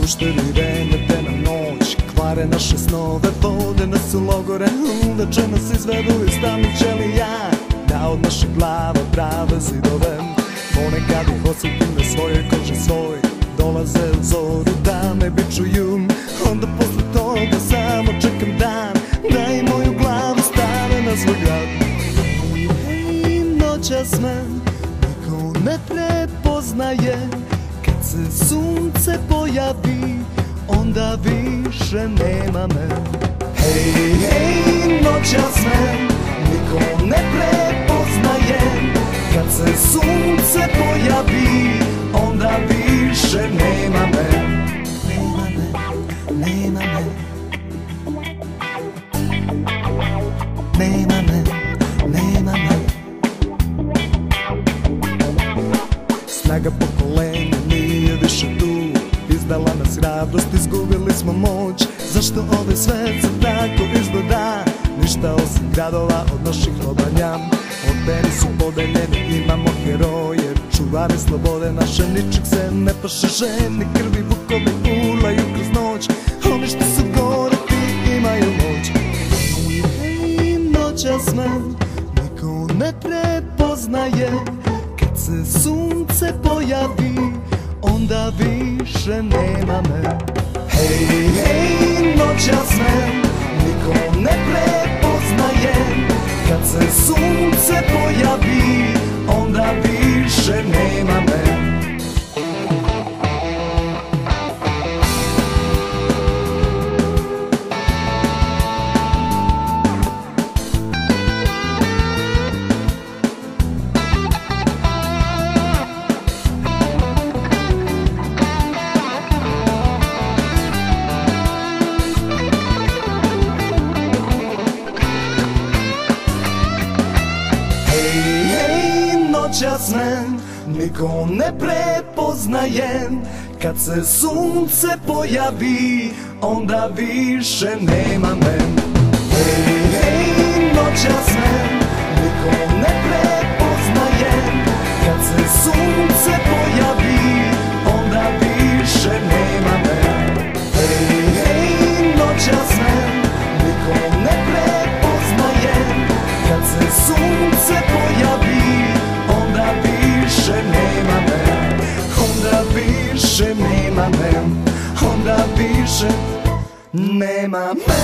Pušteni remete na noć, kvare naše snove, vode nas u logore, da će nas izvedu iz tamnih ćelija, da od naših glava prave zidove. Ponekad ih osjetim na svojoj koži svoj, dolaze u zoru da me bičuju, onda posle toga samo čekam dan da i moju glavu stave na svoj grad. Hej, noćas me niko ne prepoznaje, kad se sunce pojavi, onda više nema me. Hej, hej, noćas me niko ne prepoznaje, kad se sunce pojavi, onda više nema me. Nema me, nema me, nema me, nema me. Snaga pokolenja nije više tu, izdala nas hrabrost, izgubili smo moć. Zašto ovaj svet se tako izgleda? Ništa osim gradova od naših robanja. Odbeni su podeljeni, imamo heroje, čuvari slobode naše, ničeg se ne plaše. Ženi krvi vukovi ulaju kroz noć, oni što su gore ti imaju moć. Hej, noćas me niko ne prepoznaje, kad se sunce pojavi, onda više nema me. Hej, hej, noćas me niko ne prepoznaje, kad se sunce pojavi, onda više nema me. Noćas me niko ne prepoznaje, kad se sunce pojavi, onda više nema me. Hej, hej, noćas me niko ne prepoznaje, kad se sunce pojavi, onda više nema me. Hej, hej, noćas me niko ne prepoznaje, kad se sunce pojavi, onda više nema me, onda više nema me, onda više nema me.